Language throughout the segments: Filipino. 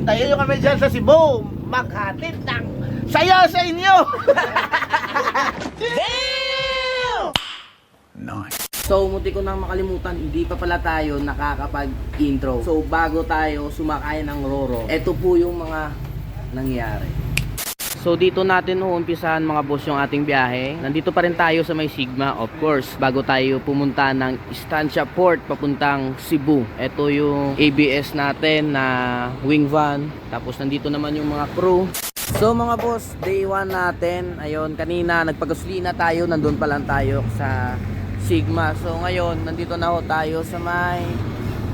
Hintayin nyo kami dyan sa Cebu. Maghatid ng saya sa inyo. Nice. So, munti ko nang makalimutan, hindi pa pala tayo nakakapag-intro. So, bago tayo sumakay ng Roro, eto po yung mga nangyari. So, dito natin uumpisahan mga boss yung ating biyahe. Nandito pa rin tayo sa may Sigma, of course, bago tayo pumunta ng Estancia Port papuntang Cebu. Eto yung ABS natin na wing van. Tapos, nandito naman yung mga crew. So mga boss, day 1 natin. Ayun, kanina nagpagasolina tayo, nandun pa lang tayo sa Sigma. So ngayon, nandito na ho tayo sa may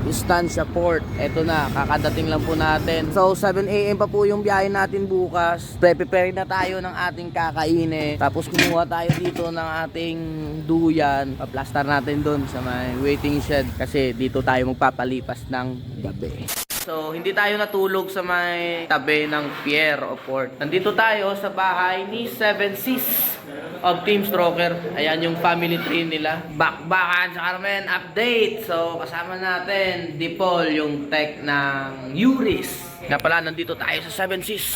Estancia Port. Eto na, kakadating lang po natin. So 7 AM pa po yung biyahe natin bukas. Prepare na tayo ng ating kakainin. Tapos kumuha tayo dito ng ating duyan. Paplastar natin dun sa may waiting shed. Kasi dito tayo magpapalipas ng gabi. So, hindi tayo natulog sa may tabi ng pier o port. Nandito tayo sa bahay ni 7Cs of Team Stroker. Ayan yung family tree nila. Bakbakan sa Carmen, update! So, kasama natin, Dipol, yung tech ng Uris. Nga pala, nandito tayo sa 7Cs.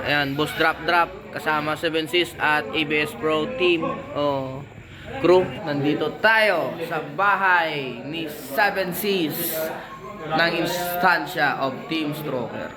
Ayan, boss drop, kasama 7Cs at ABS Pro Team. O, crew, nandito tayo sa bahay ni 7Cs ng Estancia of Team Stroker.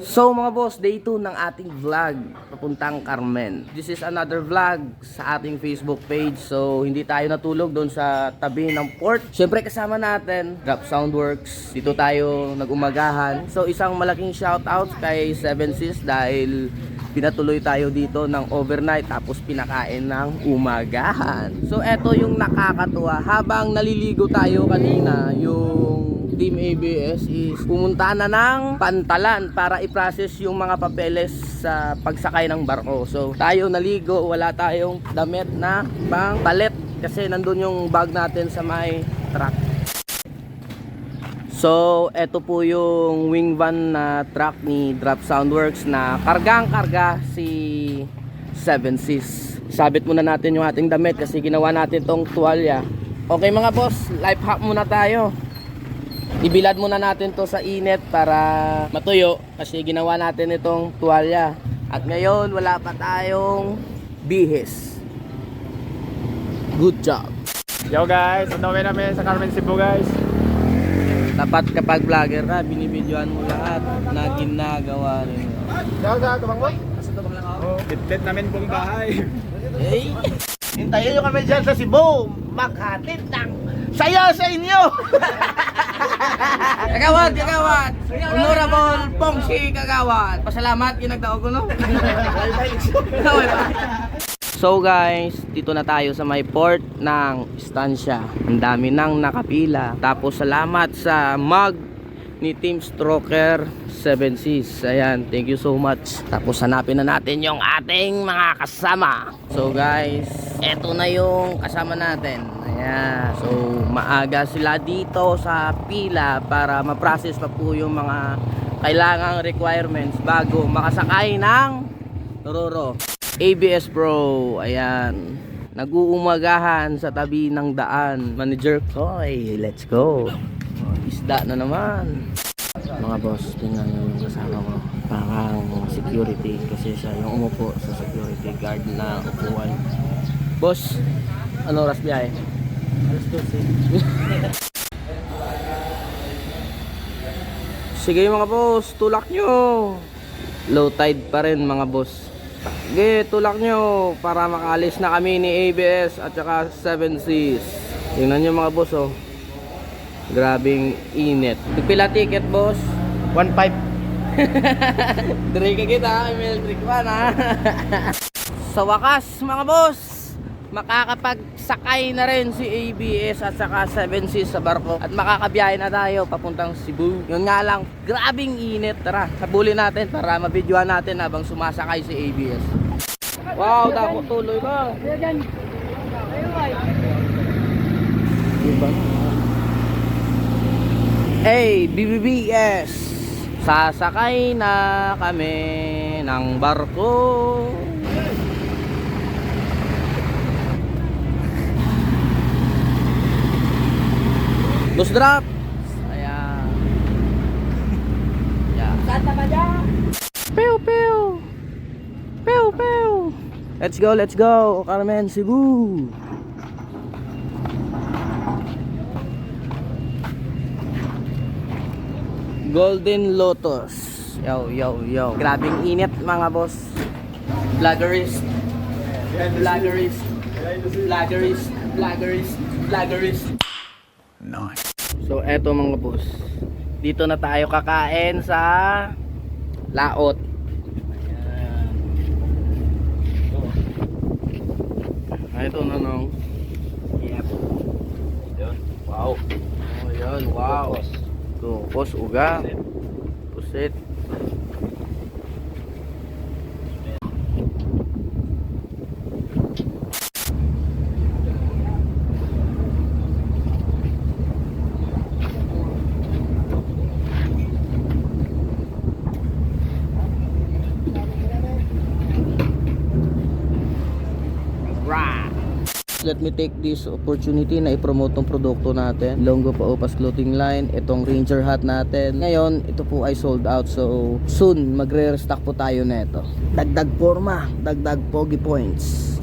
So mga boss, day 2 ng ating vlog papuntang Carmen. This is another vlog sa ating Facebook page. So hindi tayo natulog doon sa tabi ng port. Syempre kasama natin Drop Soundworks. Dito tayo nagumagahan. So isang malaking shoutout kay 7Cs dahil pinatuloy tayo dito ng overnight tapos pinakain ng umagahan. So eto yung nakakatuwa. Habang naliligo tayo kanina, yung Team ABS is pumunta na ng Pantalan para i-process yung mga papeles sa pagsakay ng barko. So tayo naligo, wala tayong damit na pang palit kasi nandun yung bag natin sa may truck. So eto po yung wing van na truck ni Drop Soundworks na kargang-karga si 7Cs. Sabit muna natin yung ating damit kasi ginawa natin tong tuwalya. Okay mga boss, life hack muna tayo. Ibilad muna natin to sa init para matuyo kasi ginawa natin itong tuwalya. At ngayon wala pa tayong bihis. Good job. Yo guys, underway namin sa Carmen, Cebu guys. Dapat kapag vlogger ka, binibidyoan mo lahat na ginagawa rin. Yo sa Tumang Boy. Sa Tumang lang ako. Bitbit namin pong bahay. Hey! Hintayin nyo kami dyan sa Cebu. Maghatid ng saya sa inyo. Kagawad! Honorable Pongsi Kagawad. Pasalamat yung nagdaog ko, no? So guys, dito na tayo sa may port ng Estancia. Ang dami nang nakapila. Tapos salamat sa mug ni Team Stroker 7Cs. Ayan, thank you so much. Tapos hanapin na natin yung ating mga kasama. So guys, eto na yung kasama natin. Ayan, so maaga sila dito sa pila para ma-process pa po yung mga kailangang requirements bago makasakay ng Roro. ABS Pro, ayan, nag-uumagahan sa tabi ng daan. Manager Koy, let's go. Isda na naman. Mga boss, tingnan nyo yung kasama ko. Parang security kasi siya yung umupo sa security guard na upuan. Boss, ano oras biyahe? Alas 12. Sige mga boss, tulak nyo. Low tide pa rin mga boss. Sige, tulak nyo para makaalis na kami ni ABS at saka 7Cs. Tingnan nyo mga boss, oh. Grabing init. Pila ticket, boss? 1.5. Dre ka kita, electric fan, ha? Sa wakas, mga boss, makakapagsakay na rin si ABS at saka 7Cs sa barko. At makakabiyahe na tayo papuntang Cebu. Yun nga lang, grabing init. Tara, habulin natin para mabidyoan natin habang sumasakay si ABS. Wow, dapat tuloy ba? Diba? Hey, BBBS! Sasakay na kami ng barko. Bus drop. Ayan. Yeah. Pew pew. Pew pew. Let's go, Carmen Cebu. Golden Lotus. Yo. Grabing init mga boss. Vloggerist. Nice. So eto mga boss. Dito na tayo kakain sa Laot. Ayan. Ito na nung. Yep. Yun. Wow. Oh, yun. Wow. Tukos, uga. Pusit. Let me take this opportunity na i-promote tong produkto natin. Longo Paupas Clothing Line. Itong Ranger hat natin. Ngayon, ito po ay sold out. So, soon, magre-restock po tayo nito. Dagdag forma. Dagdag pogi points.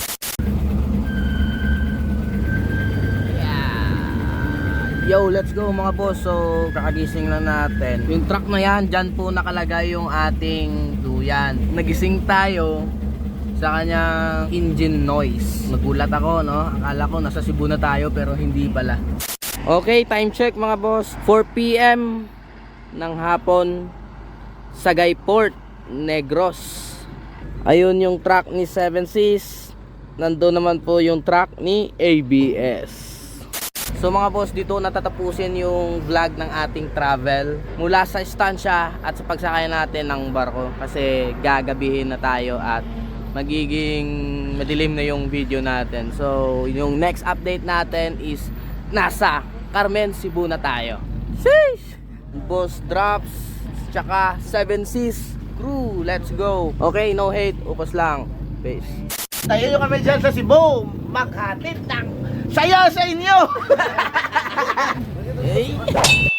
Yeah. Yo, let's go mga boss. So, kakagising na natin. Yung truck na yan, dyan po nakalagay yung ating duyan. Nagising tayo sa kanyang engine noise. Nagulat ako, no? Akala ko nasa Cebu na tayo pero hindi pala. Okay, time check mga boss. 4 PM ng hapon, Sagay Port, Negros. Ayun yung truck ni 7Cs. Nandoon naman po yung truck ni ABS. So mga boss, dito natatapusin yung vlog ng ating travel mula sa estansya at sa pagsakay natin ng barko kasi gagabihin na tayo at magiging madilim na yung video natin. So yung next update natin is nasa Carmen Cebu na tayo. Sheesh! Boss Drops tsaka 7Cs crew, let's go. Okay, no hate, upas lang. Peace. Tayo kami dyan sa Cebu, maghatid ng saya sa inyo. Hey!